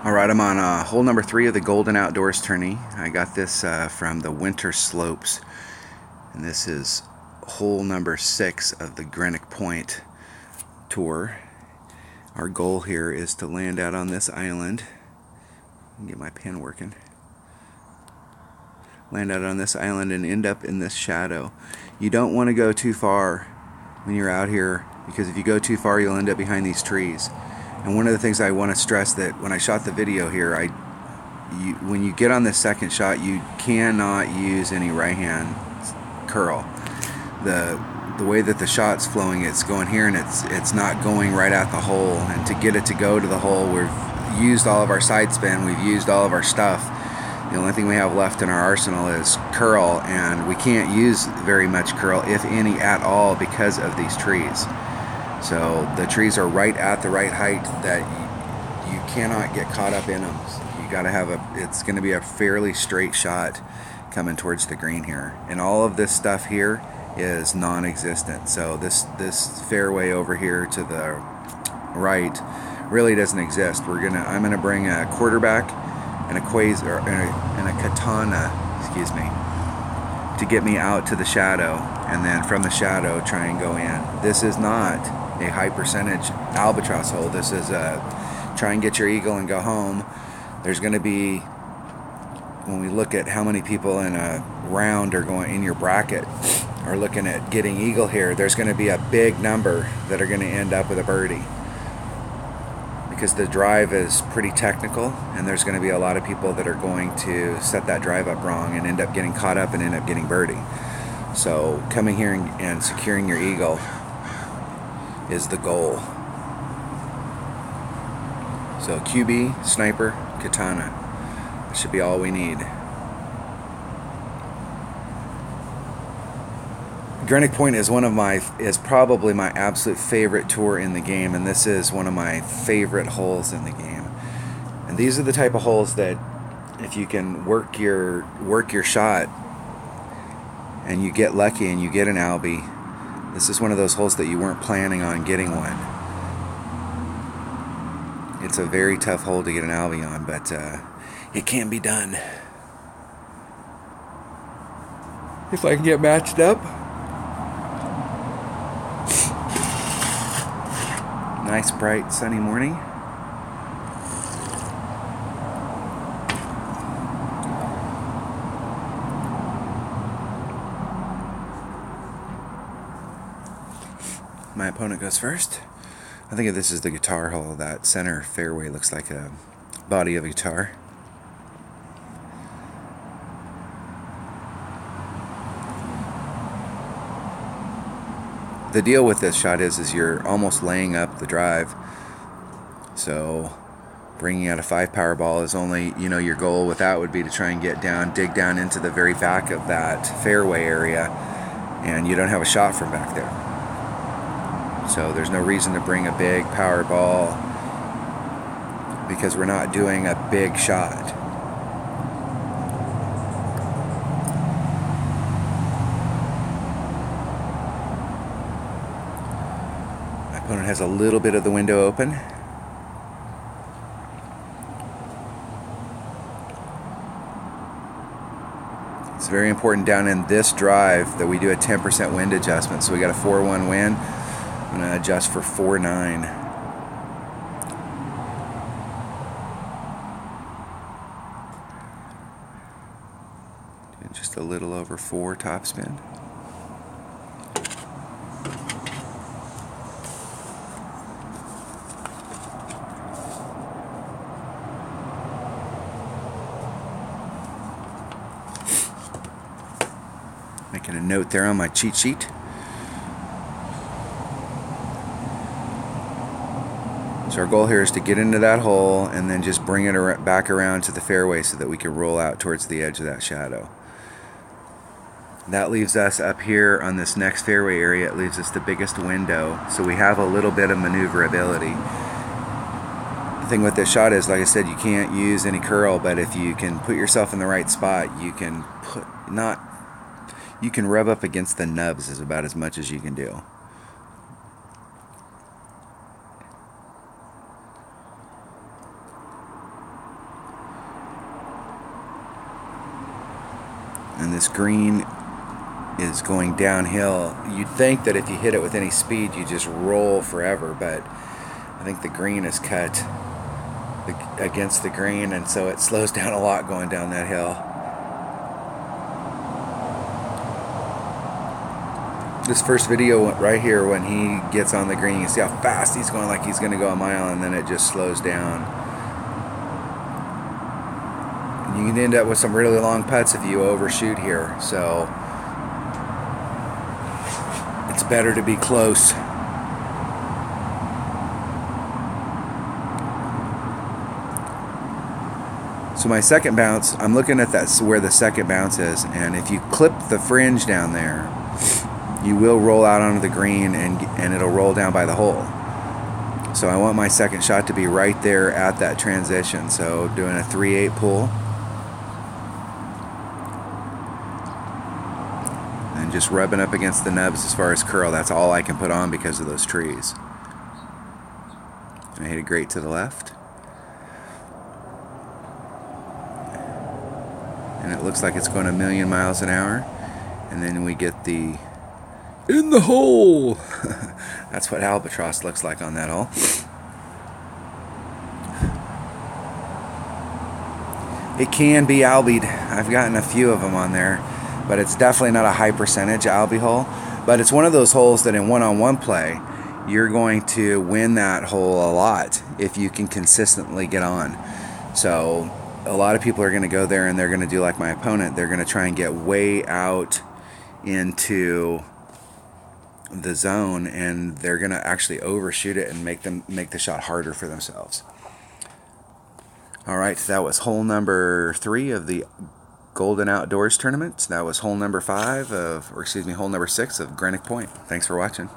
Alright, I'm on hole number 3 of the Golden Outdoors tourney. I got this from the Winter Slopes, and this is hole number 6 of the Greenoch Point tour. Our goal here is to land out on this island. Get my pen working. Land out on this island and end up in this shadow. You don't want to go too far when you're out here, because if you go too far you'll end up behind these trees. And one of the things I want to stress, that when I shot the video here, when you get on this second shot, you cannot use any right hand curl. The way that the shot's flowing, it's going here and it's not going right at the hole. And to get it to go to the hole, we've used all of our side spin, we've used all of our stuff. The only thing we have left in our arsenal is curl, and we can't use very much curl, if any at all, because of these trees. So the trees are right at the right height that you cannot get caught up in them. You got to have it's going to be a fairly straight shot coming towards the green here. And all of this stuff here is non-existent. So this fairway over here to the right really doesn't exist. I'm gonna bring a quarterback and a quasar and a katana, excuse me, to get me out to the shadow, and then from the shadow try and go in. This is not a high percentage albatross hole. This is a try and get your eagle and go home. There's going to be, when we look at how many people in a round are going in your bracket are looking at getting eagle here, there's going to be a big number that are going to end up with a birdie, because the drive is pretty technical, and there's going to be a lot of people that are going to set that drive up wrong and end up getting caught up and end up getting birdie. So coming here and securing your eagle is the goal. So QB, sniper, katana. That should be all we need. Greenoch Point is probably my absolute favorite tour in the game, and this is one of my favorite holes in the game. And these are the type of holes that, if you can work your shot and you get lucky and you get an albie, this is one of those holes that you weren't planning on getting one. It's a very tough hole to get an albie on, but it can be done. If I can get matched up. Nice bright sunny morning. My opponent goes first. I think this is the guitar hole. That center fairway looks like a body of a guitar. The deal with this shot is you're almost laying up the drive. So bringing out a 5 power ball is only, your goal with that would be to try and dig down into the very back of that fairway area, and you don't have a shot from back there. So there's no reason to bring a big power ball, because we're not doing a big shot. My opponent has a little bit of the window open. It's very important down in this drive that we do a 10% wind adjustment. So we got a 4-1 wind. I'm going to adjust for 4-9. Just a little over 4 topspin. Making a note there on my cheat sheet. So our goal here is to get into that hole and then just bring it back around to the fairway so that we can roll out towards the edge of that shadow. That leaves us up here on this next fairway area. It leaves us the biggest window, so we have a little bit of maneuverability. The thing with this shot is, like I said, you can't use any curl, but if you can put yourself in the right spot, you can rub up against the nubs is about as much as you can do. and this green is going downhill. You'd think that if you hit it with any speed, you just roll forever, but I think the green is cut against the green, and so it slows down a lot going down that hill. This first video right here, when he gets on the green, you see how fast he's going, like he's going to go a mile, and then it just slows down. And you can end up with some really long putts if you overshoot here, so it's better to be close. So my second bounce, I'm looking at that where the second bounce is, and if you clip the fringe down there, you will roll out onto the green, and it'll roll down by the hole. So I want my second shot to be right there at that transition. So doing a 3/8 pull, and just rubbing up against the nubs as far as curl. That's all I can put on because of those trees. And I hit it great to the left. And it looks like it's going a million miles an hour. And then we get the in the hole. That's what albatross looks like on that hole. It can be albied. I've gotten a few of them on there, but it's definitely not a high percentage albi hole. But it's one of those holes that in one-on-one play, you're going to win that hole a lot if you can consistently get on. So a lot of people are going to go there and they're going to do like my opponent. They're going to try and get way out into the zone, and they're going to actually overshoot it and make the shot harder for themselves. All right, that was hole number 3 of the Golden Outdoors tournament. That was hole number 6 of Greenoch Point. Thanks for watching.